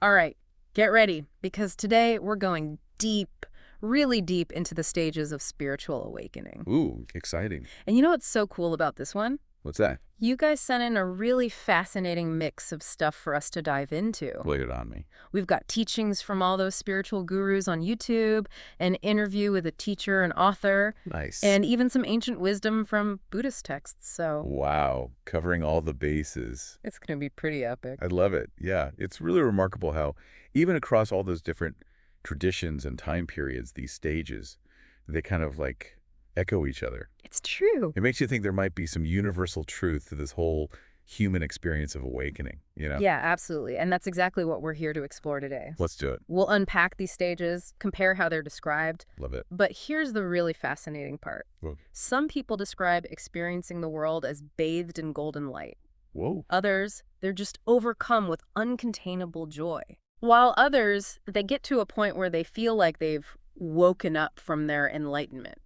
All right, get ready, because today we're going deep, really deep into the stages of spiritual awakening. Ooh, exciting. And you know what's so cool about this one? What's that? You guys sent in a really fascinating mix of stuff for us to dive into. Lay it on me. We've got teachings from all those spiritual gurus on YouTube, an interview with a teacher and author, Nice. and even some ancient wisdom from Buddhist texts, so Wow, covering all the bases. it's going to be pretty epic. I love it. Yeah, it's really remarkable how even across all those different traditions and time periods, these stages, they kind of like echo each other. It's true. It makes you think there might be some universal truth to this whole human experience of awakening, you know? Yeah, absolutely. And that's exactly what we're here to explore today. Let's do it. We'll unpack these stages, compare how they're described. Love it. But here's the really fascinating part. Whoa. Some people describe experiencing the world as bathed in golden light. Whoa. Others, they're just overcome with uncontainable joy. While others, they get to a point where they feel like they've woken up from their enlightenment,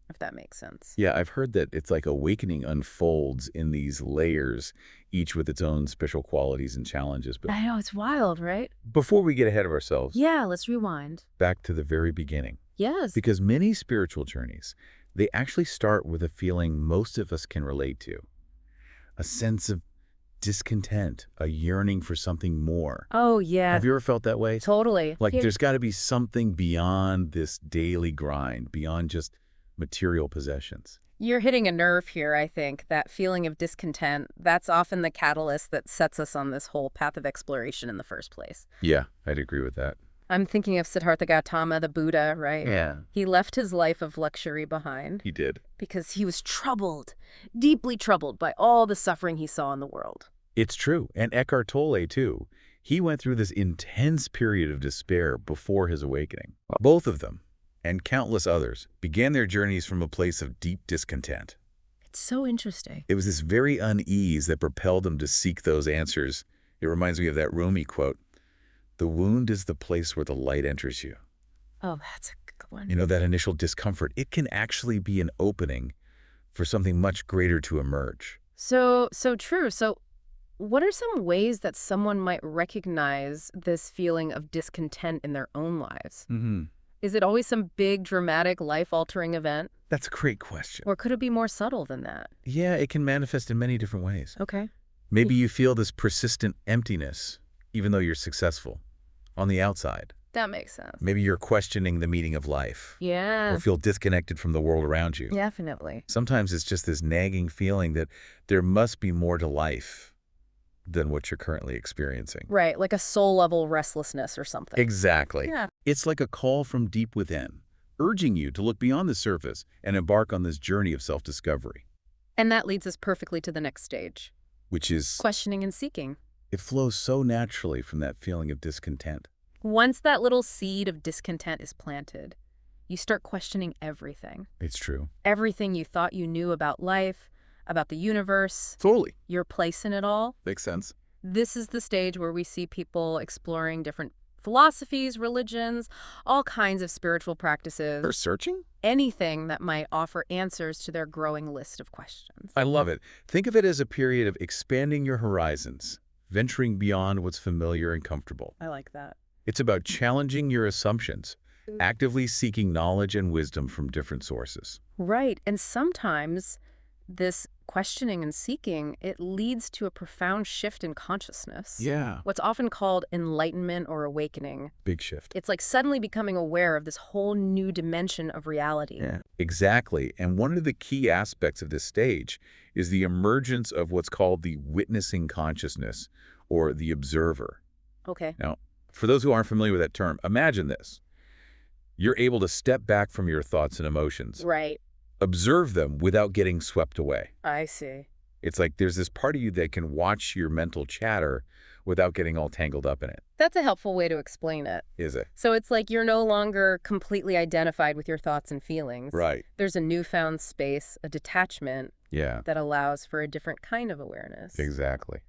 if that makes sense. Yeah, I've heard that it's like awakening unfolds in these layers, each with its own special qualities and challenges. But I know, it's wild, right? before we get ahead of ourselves, Yeah, let's rewind. back to the very beginning. Yes. Because many spiritual journeys, they actually start with a feeling most of us can relate to. A sense of discontent, a yearning for something more. Oh, yeah, Have you ever felt that way? totally. Like Here- there's got to be something beyond this daily grind, beyond just material possessions. You're hitting a nerve here, I think. That feeling of discontent, that's often the catalyst that sets us on this whole path of exploration in the first place. Yeah, I'd agree with that. I'm thinking of Siddhartha Gautama, the Buddha, right? Yeah. He left his life of luxury behind He did. because he was troubled, deeply troubled by all the suffering he saw in the world. It's true. And Eckhart Tolle, too. He went through this intense period of despair before his awakening. Both of them, and countless others, began their journeys from a place of deep discontent. It's so interesting. It was this very unease that propelled them to seek those answers. It reminds me of that Rumi quote, "The wound is the place where the light enters you." Oh, that's a good one. You know, that initial discomfort, it can actually be an opening for something much greater to emerge. So true. So what are some ways that someone might recognize this feeling of discontent in their own lives? Is it always some big, dramatic, life-altering event? That's a great question. Or could it be more subtle than that? Yeah, it can manifest in many different ways. Okay. Maybe you feel this persistent emptiness, even though you're successful, on the outside. That makes sense. Maybe you're questioning the meaning of life, Yeah, or feel disconnected from the world around you. definitely. Sometimes it's just this nagging feeling that there must be more to life than what you're currently experiencing. Right, like a soul-level restlessness or something. Exactly. Yeah. It's like a call from deep within, urging you to look beyond the surface and embark on this journey of self-discovery, And that leads us perfectly to the next stage. which is, Questioning and seeking. it flows so naturally from that feeling of discontent. Once that little seed of discontent is planted, you start questioning everything. It's true. Everything you thought you knew about life, about the universe, Totally. your place in it all. Makes sense. This is the stage where we see people exploring different philosophies, religions, all kinds of spiritual practices, They're searching? anything that might offer answers to their growing list of questions. I love it. Think of it as a period of expanding your horizons, venturing beyond what's familiar and comfortable. I like that. It's about challenging your assumptions, actively seeking knowledge and wisdom from different sources. Right. And sometimes this questioning and seeking, it leads to a profound shift in consciousness. Yeah. What's often called enlightenment or awakening. Big shift. It's like suddenly becoming aware of this whole new dimension of reality. Yeah, exactly. And one of the key aspects of this stage is the emergence of what's called the witnessing consciousness, or the observer. Okay. Now, for those who aren't familiar with that term, imagine this. You're able to step back from your thoughts and emotions, Right. observe them without getting swept away. I see. It's like there's this part of you that can watch your mental chatter without getting all tangled up in it. That's a helpful way to explain it. Is it? So it's like you're no longer completely identified with your thoughts and feelings. Right. There's a newfound space, a detachment Yeah, that allows for a different kind of awareness. exactly.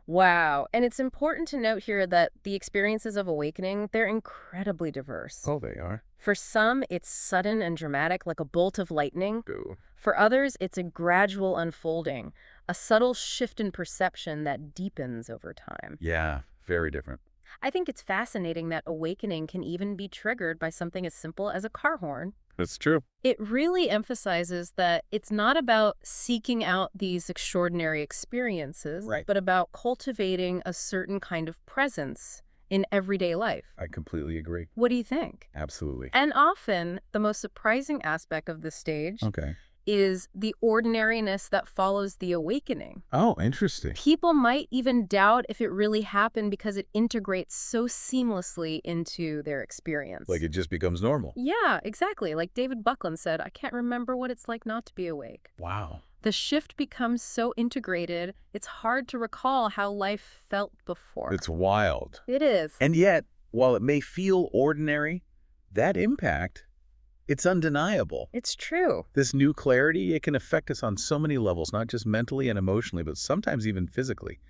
Wow. And it's important to note here that the experiences of awakening, they're incredibly diverse. Oh, they are. For some, it's sudden and dramatic, like a bolt of lightning. Ooh. For others, it's a gradual unfolding, a subtle shift in perception that deepens over time. Yeah, very different. I think it's fascinating that awakening can even be triggered by something as simple as a car horn. That's true. It really emphasizes that it's not about seeking out these extraordinary experiences, Right. but about cultivating a certain kind of presence in everyday life. I completely agree. What do you think? Absolutely. And often, the most surprising aspect of this stage Okay. is the ordinariness that follows the awakening. Oh, interesting. People might even doubt if it really happened because it integrates so seamlessly into their experience. Like it just becomes normal. Yeah, exactly. Like David Buckland said, I can't remember what it's like not to be awake. Wow. The shift becomes so integrated, it's hard to recall how life felt before. It's wild. It is. And yet, while it may feel ordinary, that impact, it's undeniable. It's true. This new clarity, it can affect us on so many levels, not just mentally and emotionally, but sometimes even physically.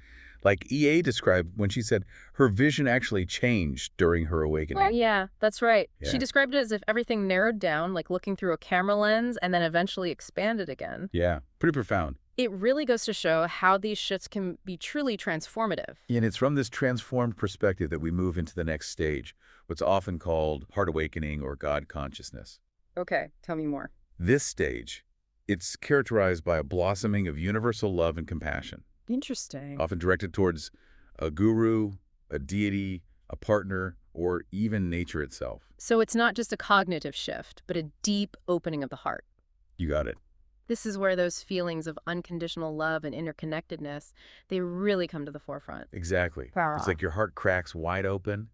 Like EA described when she said her vision actually changed during her awakening. Yeah, that's right. Yeah. She described it as if everything narrowed down, like looking through a camera lens, and then eventually expanded again. Yeah, pretty profound. It really goes to show how these shifts can be truly transformative. And it's from this transformed perspective that we move into the next stage, what's often called heart awakening or God consciousness. Okay, tell me more. This stage, it's characterized by a blossoming of universal love and compassion, Interesting. often directed towards a guru, a deity, a partner, or even nature itself. So it's not just a cognitive shift, but a deep opening of the heart. You got it. This is where those feelings of unconditional love and interconnectedness, they really come to the forefront. Exactly. Wow. It's like your heart cracks wide open,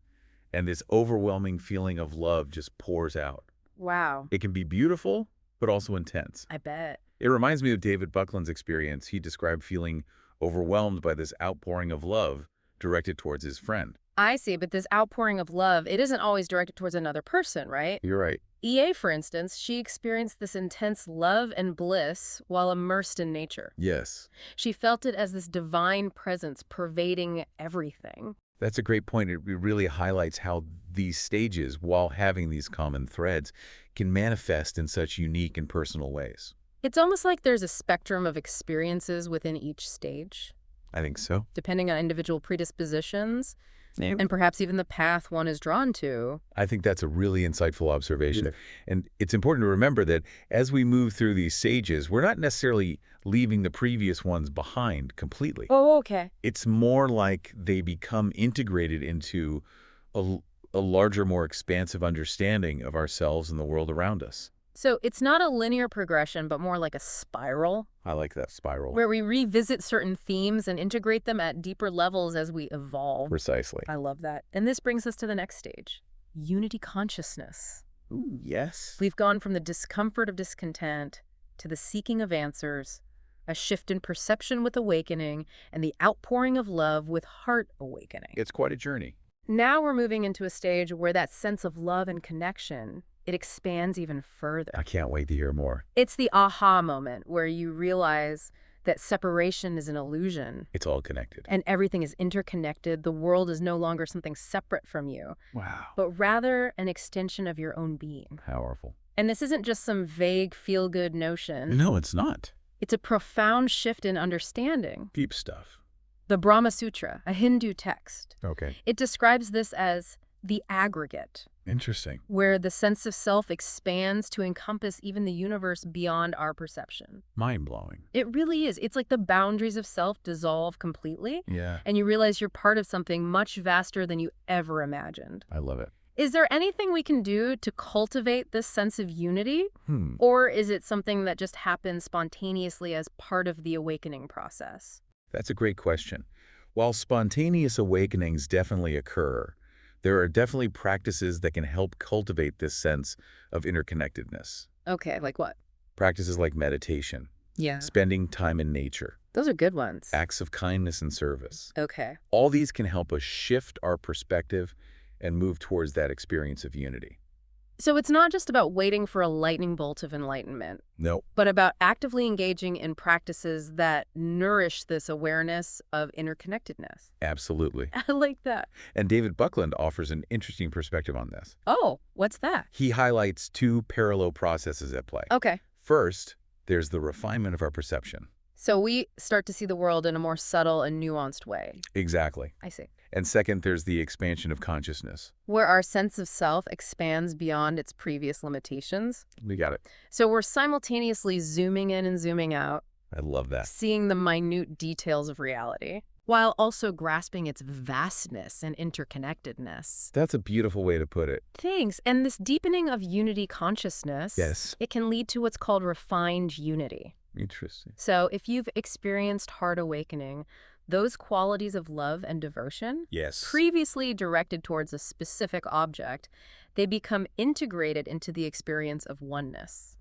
and this overwhelming feeling of love just pours out. Wow, It can be beautiful, but also intense. I bet. It reminds me of David Buckland's experience. He described feeling overwhelmed by this outpouring of love directed towards his friend. I see, but this outpouring of love, it isn't always directed towards another person, right? You're right. EA, for instance, she experienced this intense love and bliss while immersed in nature. Yes. She felt it as this divine presence pervading everything. That's a great point. It really highlights how these stages, while having these common threads, can manifest in such unique and personal ways. It's almost like there's a spectrum of experiences within each stage, I think so. depending on individual predispositions, and perhaps even the path one is drawn to. I think that's a really insightful observation. And it's important to remember that as we move through these stages, we're not necessarily leaving the previous ones behind completely. Oh, okay. It's more like they become integrated into a larger, more expansive understanding of ourselves and the world around us. So it's not a linear progression, but more like a spiral, I like that spiral. where we revisit certain themes and integrate them at deeper levels as we evolve. Precisely. I love that. And this brings us to the next stage, unity consciousness. Ooh, yes. We've gone from the discomfort of discontent to the seeking of answers, a shift in perception with awakening, and the outpouring of love with heart awakening. It's quite a journey. Now we're moving into a stage where that sense of love and connection, it expands even further. I can't wait to hear more. It's the aha moment where you realize that separation is an illusion It's all connected. and everything is interconnected. The world is no longer something separate from you, Wow. but rather an extension of your own being. Powerful. And this isn't just some vague feel-good notion. No, it's not. It's a profound shift in understanding. Deep stuff. The Brahma Sutra, a Hindu text, Okay. it describes this as the aggregate, Interesting. where the sense of self expands to encompass even the universe beyond our perception. Mind-blowing. It really is. It's like the boundaries of self dissolve completely, Yeah. and you realize you're part of something much vaster than you ever imagined. I love it. Is there anything we can do to cultivate this sense of unity? Hmm. Or is it something that just happens spontaneously as part of the awakening process? That's a great question. While spontaneous awakenings definitely occur, there are definitely practices that can help cultivate this sense of interconnectedness. Okay, like what? Practices like meditation, Yeah. spending time in nature, Those are good ones. acts of kindness and service. Okay. All these can help us shift our perspective and move towards that experience of unity. So it's not just about waiting for a lightning bolt of enlightenment, No, but about actively engaging in practices that nourish this awareness of interconnectedness. absolutely. I like that. And David Buckland offers an interesting perspective on this. Oh, what's that? He highlights two parallel processes at play. Okay. First, there's the refinement of our perception. So we start to see the world in a more subtle and nuanced way. Exactly. I see. And second, there's the expansion of consciousness. Where our sense of self expands beyond its previous limitations. We got it. So we're simultaneously zooming in and zooming out, I love that. seeing the minute details of reality, while also grasping its vastness and interconnectedness. That's a beautiful way to put it. Thanks. And this deepening of unity consciousness, Yes. it can lead to what's called refined unity. Interesting. So if you've experienced heart awakening, those qualities of love and devotion, Yes. previously directed towards a specific object, they become integrated into the experience of oneness.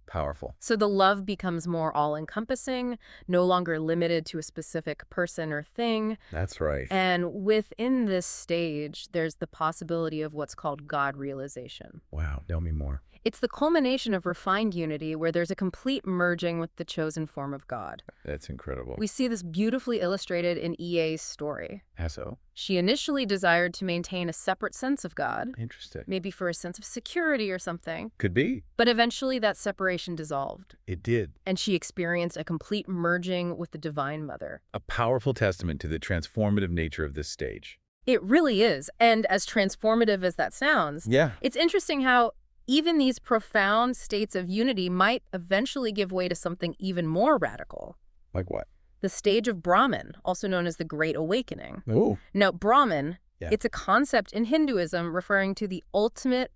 Powerful. So the love becomes more all-encompassing, no longer limited to a specific person or thing. That's right. And within this stage, there's the possibility of what's called God realization. Wow. Tell me more. It's the culmination of refined unity where there's a complete merging with the chosen form of God. That's incredible. We see this beautifully illustrated in EA's story. How so? She initially desired to maintain a separate sense of God, Interesting. maybe for a sense of security or something, Could be. but eventually that separation dissolved, It did. and she experienced a complete merging with the Divine Mother. A powerful testament to the transformative nature of this stage. It really is, and as transformative as that sounds, Yeah. it's interesting how even these profound states of unity might eventually give way to something even more radical. Like what? The stage of Brahman, also known as the Great Awakening. Oh. Now, Brahman, Yeah. it's a concept in Hinduism referring to the ultimate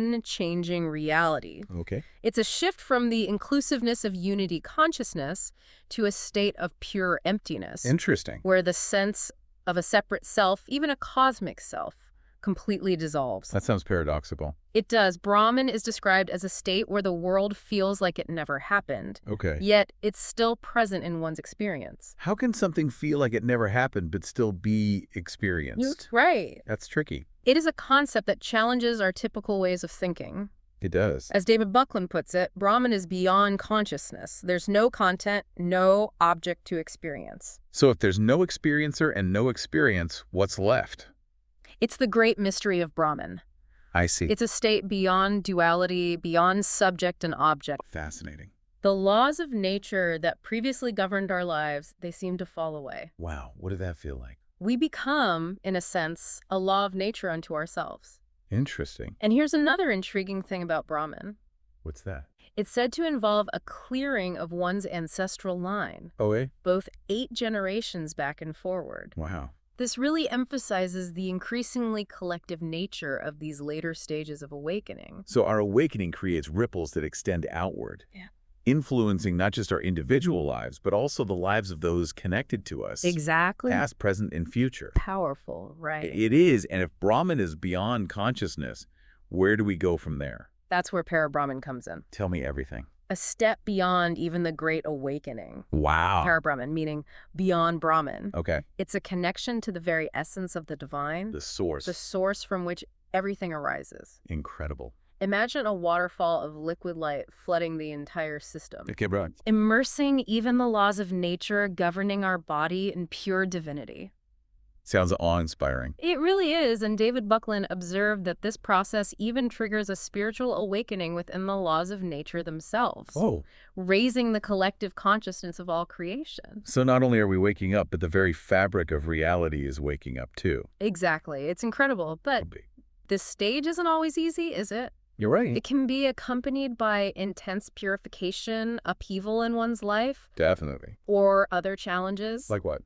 unchanging reality. Okay. It's a shift from the inclusiveness of unity consciousness to a state of pure emptiness, Interesting. where the sense of a separate self, even a cosmic self, completely dissolves. That sounds paradoxical. It does. Brahman is described as a state where the world feels like it never happened, Okay. yet it's still present in one's experience. How can something feel like it never happened but still be experienced? Right. That's tricky. It is a concept that challenges our typical ways of thinking. It does. As David Buckland puts it, Brahman is beyond consciousness. There's no content, no object to experience. So if there's no experiencer and no experience, what's left? It's the great mystery of Brahman. I see. It's a state beyond duality, beyond subject and object. Fascinating. The laws of nature that previously governed our lives, they seem to fall away. Wow. What did that feel like? We become, in a sense, a law of nature unto ourselves. Interesting. And here's another intriguing thing about Brahman. What's that? It's said to involve a clearing of one's ancestral line, Oh, eh? both 8 generations back and forward. Wow. This really emphasizes the increasingly collective nature of these later stages of awakening. So our awakening creates ripples that extend outward. Yeah. Influencing not just our individual lives, but also the lives of those connected to us. Exactly. Past, present, and future. Powerful, right? It is, and if Brahman is beyond consciousness, where do we go from there? That's where Parabrahman comes in. Tell me everything. A step beyond even the Great Awakening. Wow. Parabrahman, meaning beyond Brahman. Okay. It's a connection to the very essence of the divine, The source. the source from which everything arises. Incredible. Imagine a waterfall of liquid light flooding the entire system, Okay, bro. immersing even the laws of nature governing our body in pure divinity. Sounds awe-inspiring. It really is, and David Buckland observed that this process even triggers a spiritual awakening within the laws of nature themselves, Oh. raising the collective consciousness of all creation. So not only are we waking up, but the very fabric of reality is waking up too. Exactly. It's incredible, but this stage isn't always easy, is it? You're right. It can be accompanied by intense purification, upheaval in one's life, Definitely. or other challenges. Like what?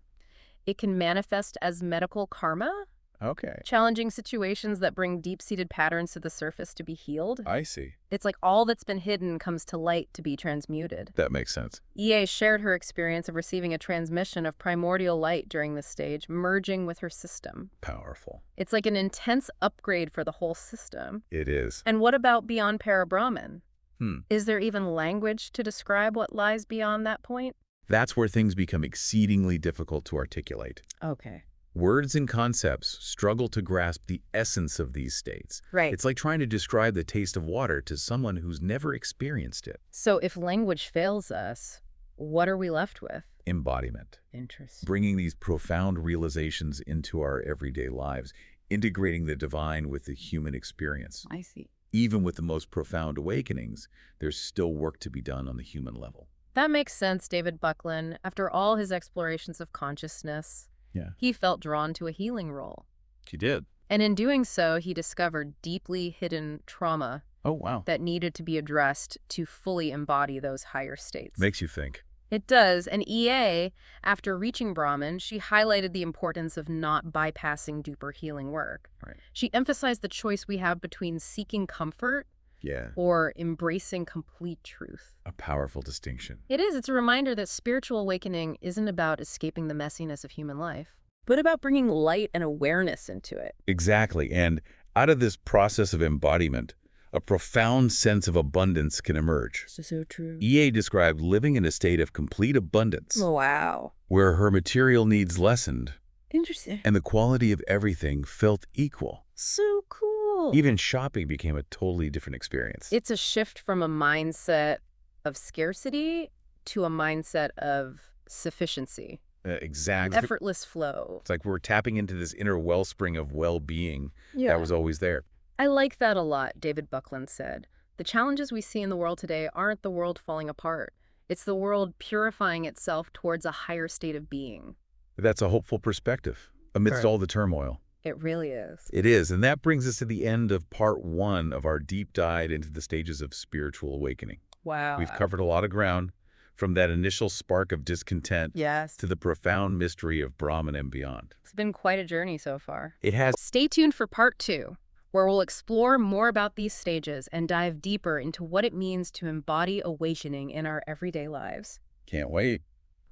It can manifest as medical karma, Okay. challenging situations that bring deep-seated patterns to the surface to be healed. I see. It's like all that's been hidden comes to light to be transmuted. That makes sense. EA shared her experience of receiving a transmission of primordial light during this stage, merging with her system. Powerful. It's like an intense upgrade for the whole system. It is. And what about beyond Parabrahman? Hmm. Is there even language to describe what lies beyond that point? That's where things become exceedingly difficult to articulate. Okay. Words and concepts struggle to grasp the essence of these states. Right. It's like trying to describe the taste of water to someone who's never experienced it. So if language fails us, what are we left with? Embodiment. Interesting. Bringing these profound realizations into our everyday lives, integrating the divine with the human experience. I see. Even with the most profound awakenings, there's still work to be done on the human level. That makes sense, David Buckland. After all his explorations of consciousness, Yeah. He felt drawn to a healing role. She did. And in doing so, he discovered deeply hidden trauma Oh, wow. that needed to be addressed to fully embody those higher states. Makes you think. It does. And EA, after reaching Brahman, she highlighted the importance of not bypassing deeper healing work. Right. She emphasized the choice we have between seeking comfort Yeah. or embracing complete truth. A powerful distinction. It is. It's a reminder that spiritual awakening isn't about escaping the messiness of human life, but about bringing light and awareness into it. Exactly. And out of this process of embodiment, a profound sense of abundance can emerge. So true. EA described living in a state of complete abundance, Wow. where her material needs lessened Interesting. and the quality of everything felt equal. So cool. Even shopping became a totally different experience. It's a shift from a mindset of scarcity to a mindset of sufficiency. Exactly. Effortless flow. It's like we're tapping into this inner wellspring of well-being that was always there. I like that a lot, David Buckland said. The challenges we see in the world today aren't the world falling apart. It's the world purifying itself towards a higher state of being. That's a hopeful perspective amidst all the turmoil. It really is. It is, and that brings us to the end of part 1 of our deep dive into the stages of spiritual awakening. Wow. We've covered a lot of ground, from that initial spark of discontent to the profound mystery of Brahman and beyond. It's been quite a journey so far. It has. Stay tuned for part 2, where we'll explore more about these stages and dive deeper into what it means to embody awakening in our everyday lives. Can't wait.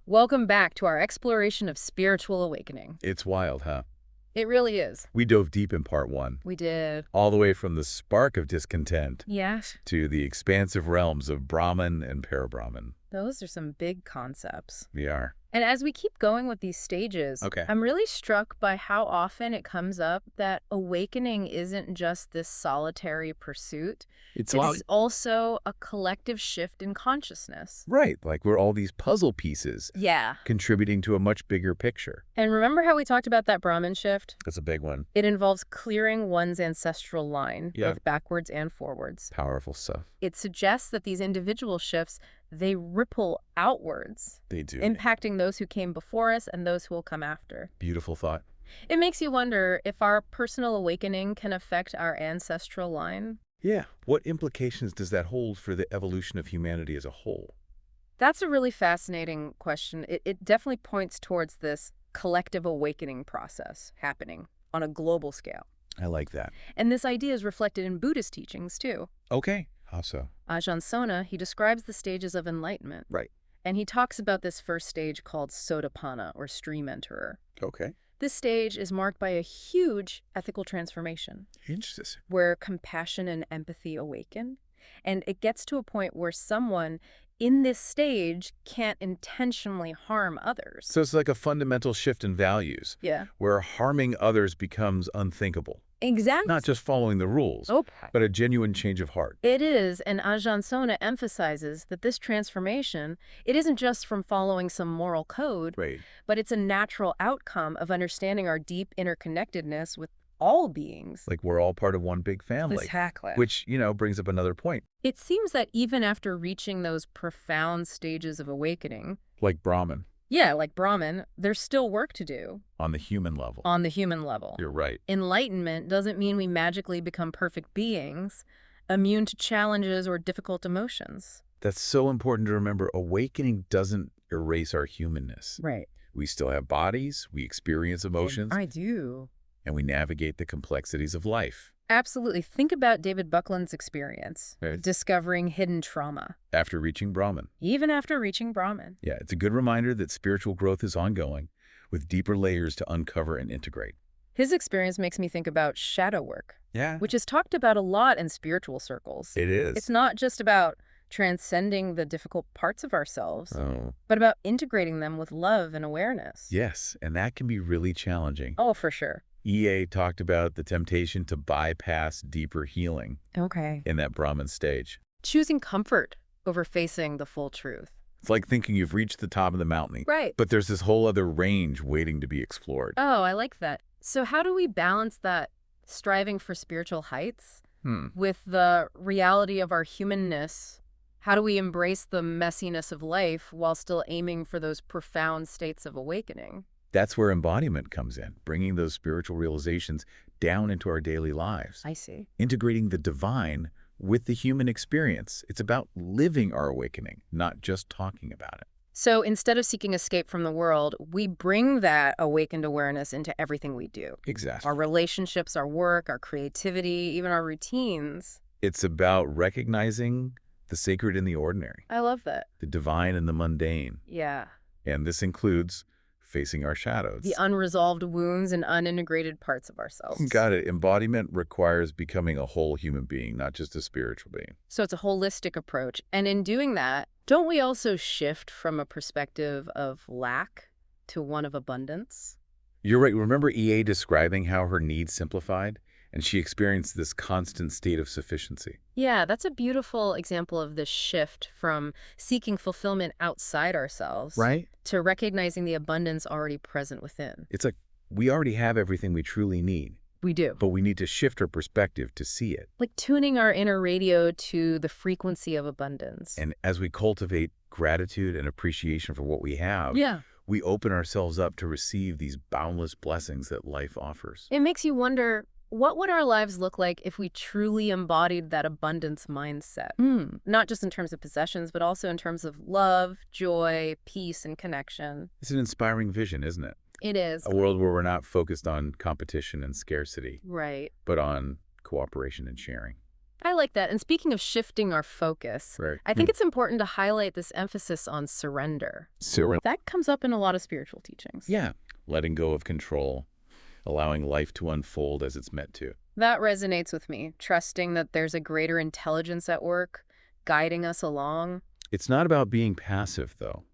Welcome back to our exploration of spiritual awakening. It's wild, huh? It really is. We dove deep in part 1. We did. All the way from the spark of discontent Yes. to the expansive realms of Brahman and Parabrahman. Those are some big concepts. We are. And as we keep going with these stages, I'm really struck by how often it comes up that awakening isn't just this solitary pursuit. It's also a collective shift in consciousness. Right, like we're all these puzzle pieces Yeah. contributing to a much bigger picture. And remember how we talked about that Brahman shift? That's a big one. It involves clearing one's ancestral line, Yeah. both backwards and forwards. Powerful stuff. It suggests that these individual shifts, they ripple outwards, They do. impacting those who came before us and those who will come after. Beautiful thought. It makes you wonder if our personal awakening can affect our ancestral line. Yeah. What implications does that hold for the evolution of humanity as a whole? That's a really fascinating question. It definitely points towards this collective awakening process happening on a global scale. I like that. And this idea is reflected in Buddhist teachings, too. Okay. How so? Ajahn Sona, he describes the stages of enlightenment. Right. And he talks about this first stage called Sotapanna, or stream enterer. Okay. This stage is marked by a huge ethical transformation, Interesting. where compassion and empathy awaken. And it gets to a point where someone in this stage can't intentionally harm others. So it's like a fundamental shift in values. Yeah. Where harming others becomes unthinkable. Exactly. Not just following the rules, but a genuine change of heart. It is, and Ajahn Sona emphasizes that this transformation, it isn't just from following some moral code, but it's a natural outcome of understanding our deep interconnectedness with all beings. Like we're all part of one big family. Exactly. Which, brings up another point. It seems that even after reaching those profound stages of awakening, like Brahman. Yeah, like Brahman, there's still work to do. On the human level. On the human level. You're right. Enlightenment doesn't mean we magically become perfect beings, immune to challenges or difficult emotions. That's so important to remember. Awakening doesn't erase our humanness. Right. We still have bodies, we experience emotions. I do. And we navigate the complexities of life. Absolutely. Think about David Buckland's experience, discovering hidden trauma. After reaching Brahman. Even after reaching Brahman. Yeah, it's a good reminder that spiritual growth is ongoing, with deeper layers to uncover and integrate. His experience makes me think about shadow work. Yeah. Which is talked about a lot in spiritual circles. It is. It's not just about transcending the difficult parts of ourselves, but about integrating them with love and awareness. Yes, and that can be really challenging. Oh, for sure. EA talked about the temptation to bypass deeper healing in that Brahman stage. Choosing comfort over facing the full truth. It's like thinking you've reached the top of the mountain. Right. But there's this whole other range waiting to be explored. Oh, I like that. So how do we balance that striving for spiritual heights with the reality of our humanness? How do we embrace the messiness of life while still aiming for those profound states of awakening? That's where embodiment comes in, bringing those spiritual realizations down into our daily lives, I see. integrating the divine with the human experience. It's about living our awakening, not just talking about it. So instead of seeking escape from the world, we bring that awakened awareness into everything we do. Exactly. Our relationships, our work, our creativity, even our routines. It's about recognizing the sacred in the ordinary, I love that. the divine in the mundane. Yeah. And this includes facing our shadows. The unresolved wounds and unintegrated parts of ourselves. Got it. Embodiment requires becoming a whole human being, not just a spiritual being. So it's a holistic approach. And in doing that, don't we also shift from a perspective of lack to one of abundance? You're right. Remember EA describing how her needs simplified? And she experienced this constant state of sufficiency. Yeah, that's a beautiful example of this shift from seeking fulfillment outside ourselves Right? to recognizing the abundance already present within. It's like we already have everything we truly need, We do. but we need to shift our perspective to see it. Like tuning our inner radio to the frequency of abundance. And as we cultivate gratitude and appreciation for what we have, Yeah. we open ourselves up to receive these boundless blessings that life offers. It makes you wonder, what would our lives look like if we truly embodied that abundance mindset? Not just in terms of possessions, but also in terms of love, joy, peace, and connection. It's an inspiring vision, isn't it? It is. A world where we're not focused on competition and scarcity, Right. but on cooperation and sharing. I like that. And speaking of shifting our focus, Right. I think it's important to highlight this emphasis on surrender. That comes up in a lot of spiritual teachings. Yeah. Letting go of control, allowing life to unfold as it's meant to. That resonates with me, trusting that there's a greater intelligence at work, guiding us along. It's not about being passive, though.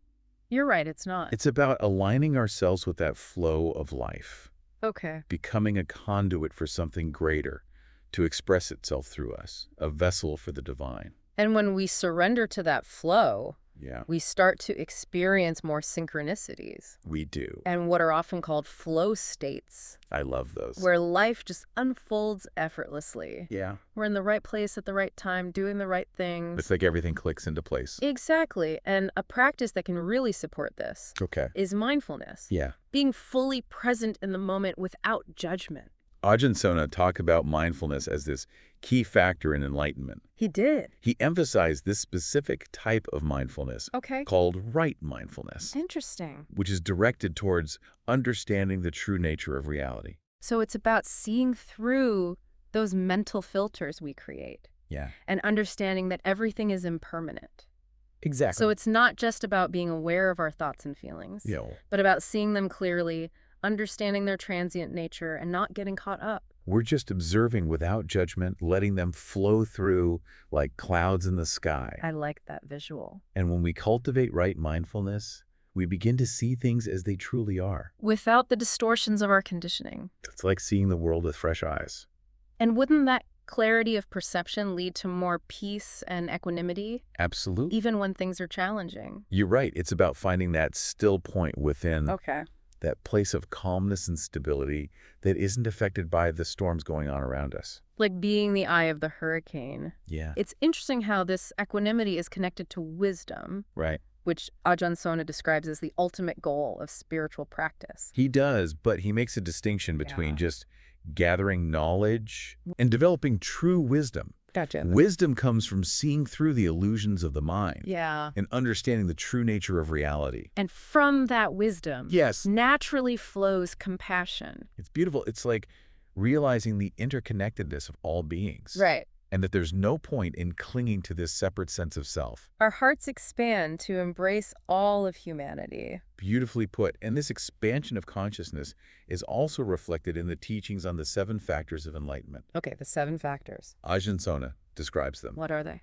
You're right, it's not. It's about aligning ourselves with that flow of life, Okay. becoming a conduit for something greater to express itself through us, a vessel for the divine. And when we surrender to that flow, Yeah, we start to experience more synchronicities we do. and what are often called flow states, I love those. where life just unfolds effortlessly. Yeah. We're in the right place at the right time, doing the right things. It's like everything clicks into place. Exactly. And a practice that can really support this Okay. is mindfulness. Yeah. Being fully present in the moment without judgment. Ajahn Sona talked about mindfulness as this key factor in enlightenment. He did. He emphasized this specific type of mindfulness Okay. called right mindfulness, Interesting. which is directed towards understanding the true nature of reality. So it's about seeing through those mental filters we create Yeah. and understanding that everything is impermanent. Exactly. So it's not just about being aware of our thoughts and feelings, but about seeing them clearly, understanding their transient nature, and not getting caught up. We're just observing without judgment, letting them flow through like clouds in the sky. I like that visual. And when we cultivate right mindfulness, we begin to see things as they truly are. Without the distortions of our conditioning. It's like seeing the world with fresh eyes. And wouldn't that clarity of perception lead to more peace and equanimity, Absolutely. even when things are challenging? You're right. It's about finding that still point within, Okay. that place of calmness and stability that isn't affected by the storms going on around us. Like being the eye of the hurricane. Yeah. It's interesting how this equanimity is connected to wisdom, Right. which Ajahn Sona describes as the ultimate goal of spiritual practice. He does, but he makes a distinction between Yeah. just gathering knowledge and developing true wisdom. Gotcha. Wisdom comes from seeing through the illusions of the mind Yeah. and understanding the true nature of reality. And from that wisdom, Yes. naturally flows compassion. It's beautiful. It's like realizing the interconnectedness of all beings. Right. And that there's no point in clinging to this separate sense of self. Our hearts expand to embrace all of humanity. Beautifully put. And this expansion of consciousness is also reflected in the teachings on the 7 factors of enlightenment. Okay, the 7 factors. Ajahn Sona describes them. What are they?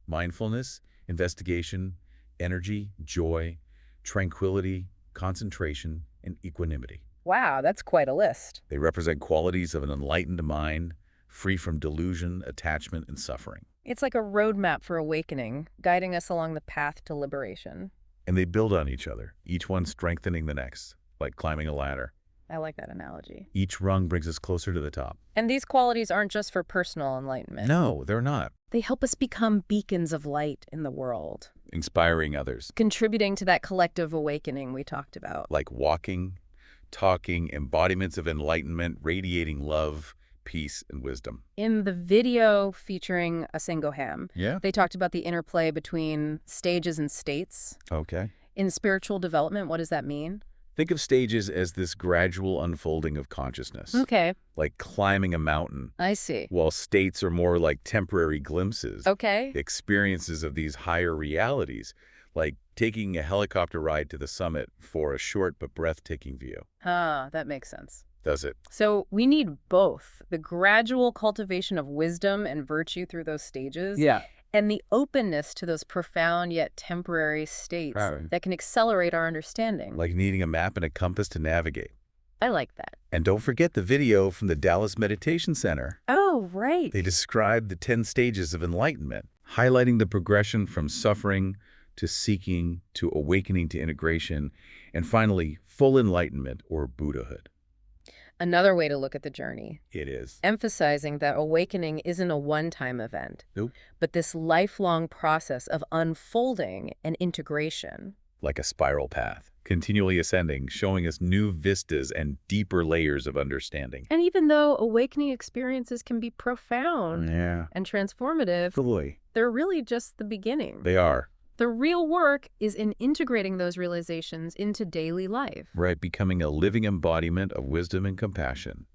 Mindfulness, investigation, energy, joy, tranquility, concentration, and equanimity. Wow, that's quite a list. They represent qualities of an enlightened mind, free from delusion, attachment, and suffering. It's like a roadmap for awakening, guiding us along the path to liberation. And they build on each other, each one strengthening the next, like climbing a ladder. I like that analogy. Each rung brings us closer to the top. And these qualities aren't just for personal enlightenment. No, they're not. They help us become beacons of light in the world, Inspiring others, contributing to that collective awakening we talked about. like walking, talking embodiments of enlightenment, radiating love, peace, and wisdom. In the video featuring Asengo Ham, Yeah? they talked about the interplay between stages and states. Okay. In spiritual development, what does that mean? Think of stages as this gradual unfolding of consciousness, Okay, like climbing a mountain, I see. while states are more like temporary glimpses, Okay. experiences of these higher realities, like taking a helicopter ride to the summit for a short but breathtaking view. Ah, that makes sense. Does it? So we need both the gradual cultivation of wisdom and virtue through those stages Yeah. and the openness to those profound yet temporary states Right. that can accelerate our understanding. Like needing a map and a compass to navigate. I like that. And don't forget the video from the Dallas Meditation Center. Oh, right. They described the 10 stages of enlightenment, highlighting the progression from suffering to seeking to awakening to integration, and finally, full enlightenment or Buddhahood. Another way to look at the journey, It is. emphasizing that awakening isn't a one-time event, Nope. but this lifelong process of unfolding and integration. Like a spiral path, continually ascending, showing us new vistas and deeper layers of understanding. And even though awakening experiences can be profound Yeah. and transformative, Boy. they're really just the beginning. They are. The real work is in integrating those realizations into daily life. Right, becoming a living embodiment of wisdom and compassion.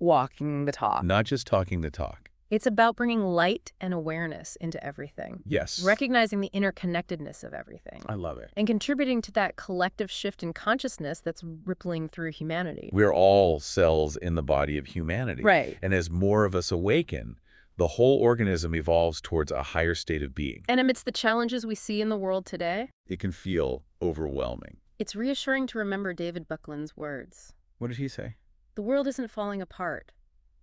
Walking the talk. Not just talking the talk. It's about bringing light and awareness into everything. Yes. Recognizing the interconnectedness of everything. I love it. And contributing to that collective shift in consciousness that's rippling through humanity. We're all cells in the body of humanity. Right. And as more of us awaken, the whole organism evolves towards a higher state of being. And amidst the challenges we see in the world today, It can feel overwhelming. it's reassuring to remember David Buckland's words. What did he say? The world isn't falling apart.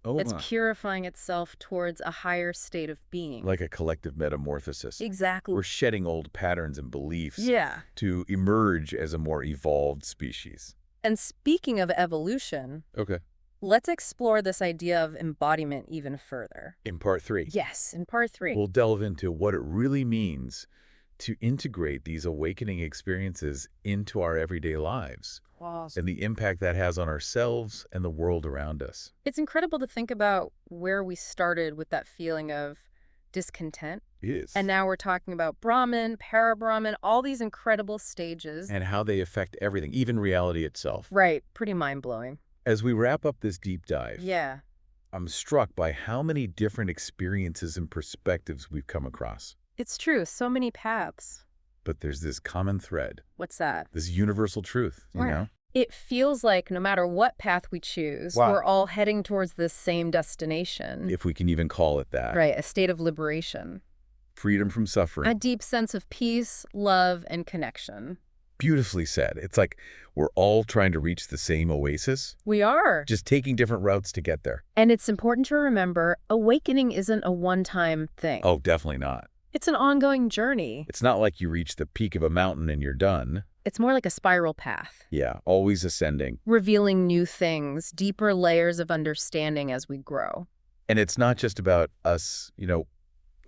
Oh, It's purifying itself towards a higher state of being. like a collective metamorphosis. Exactly. We're shedding old patterns and beliefs Yeah. to emerge as a more evolved species. And speaking of evolution, Okay. let's explore this idea of embodiment even further. In part 3, Yes, in part 3. we'll delve into what it really means to integrate these awakening experiences into our everyday lives and the impact that has on ourselves and the world around us. It's incredible to think about where we started with that feeling of discontent. It is. And now we're talking about Brahman, para-Brahman, all these incredible stages. And how they affect everything, even reality itself. Right, pretty mind-blowing. As we wrap up this deep dive, Yeah. I'm struck by how many different experiences and perspectives we've come across. It's true, so many paths. But there's this common thread, What's that? this universal truth, you Right. know? It feels like no matter what path we choose, Wow. we're all heading towards this same destination. If we can even call it that. Right, a state of liberation. Freedom from suffering. A deep sense of peace, love, and connection. Beautifully said. It's like we're all trying to reach the same oasis, We are. just taking different routes to get there. And it's important to remember, awakening isn't a one-time thing. Oh, definitely not. It's an ongoing journey. It's not like you reach the peak of a mountain and you're done. It's more like a spiral path, Yeah, always ascending. revealing new things, deeper layers of understanding as we grow. And it's not just about us,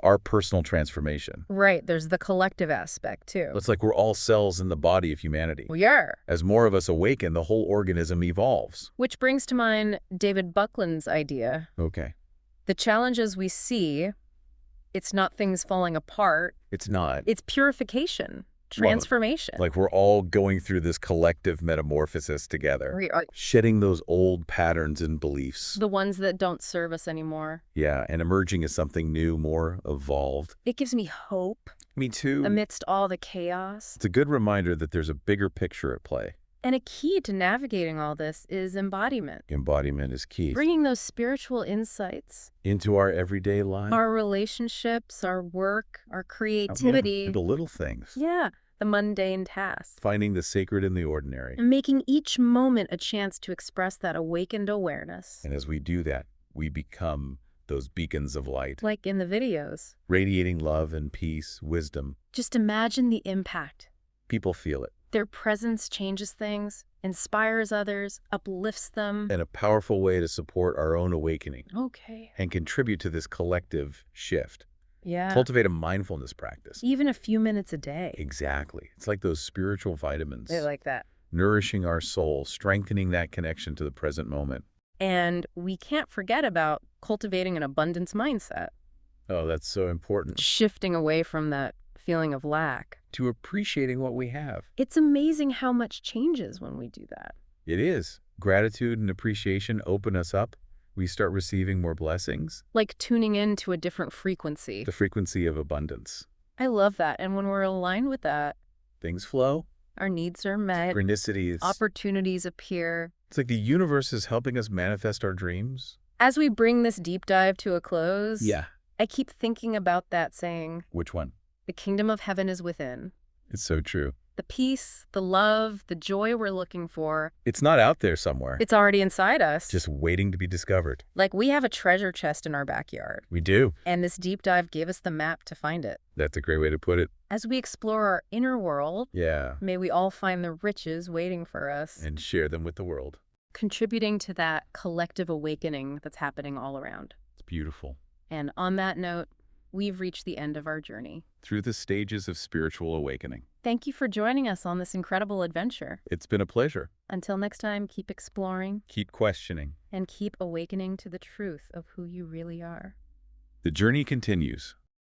our personal transformation. Right, there's the collective aspect, too. It's like we're all cells in the body of humanity. We are. As more of us awaken, the whole organism evolves. Which brings to mind David Buckland's idea. Okay. The challenges we see, it's not things falling apart, It's not. it's purification, transformation. Like we're all going through this collective metamorphosis together. We are Shedding those old patterns and beliefs. the ones that don't serve us anymore. Yeah, and emerging as something new, more evolved. It gives me hope Me too. amidst all the chaos. It's a good reminder that there's a bigger picture at play. And a key to navigating all this is embodiment. Embodiment is key. Bringing those spiritual insights, Into our everyday life. our relationships, our work, our creativity. And the little things. Yeah, the mundane tasks. Finding the sacred in the ordinary. And making each moment a chance to express that awakened awareness. And as we do that, we become those beacons of light. Like in the videos. Radiating love and peace, wisdom. Just imagine the impact. People feel it. Their presence changes things, inspires others, uplifts them. And a powerful way to support our own awakening. Okay. And contribute to this collective shift. Yeah. Cultivate a mindfulness practice. Even a few minutes a day. Exactly. It's like those spiritual vitamins. They like that. nourishing our soul, strengthening that connection to the present moment. And we can't forget about cultivating an abundance mindset, Oh, that's so important. shifting away from that feeling of lack. To appreciating what we have. It's amazing how much changes when we do that. It is. Gratitude and appreciation open us up. We start receiving more blessings. Like tuning in to a different frequency. The frequency of abundance. I love that. And when we're aligned with that, Things flow. our needs are met, Synchronicities. opportunities appear. It's like the universe is helping us manifest our dreams. As we bring this deep dive to a close, Yeah. I keep thinking about that saying, Which one? the kingdom of heaven is within. It's so true. The peace, the love, the joy we're looking for, It's not out there somewhere. it's already inside us. Just waiting to be discovered. Like we have a treasure chest in our backyard. We do. And this deep dive gave us the map to find it. That's a great way to put it. As we explore our inner world, Yeah. may we all find the riches waiting for us, And share them with the world. contributing to that collective awakening that's happening all around. It's beautiful. And on that note, we've reached the end of our journey. Through the stages of spiritual awakening. Thank you for joining us on this incredible adventure. It's been a pleasure. Until next time, keep exploring Keep questioning. and keep awakening to the truth of who you really are. The journey continues.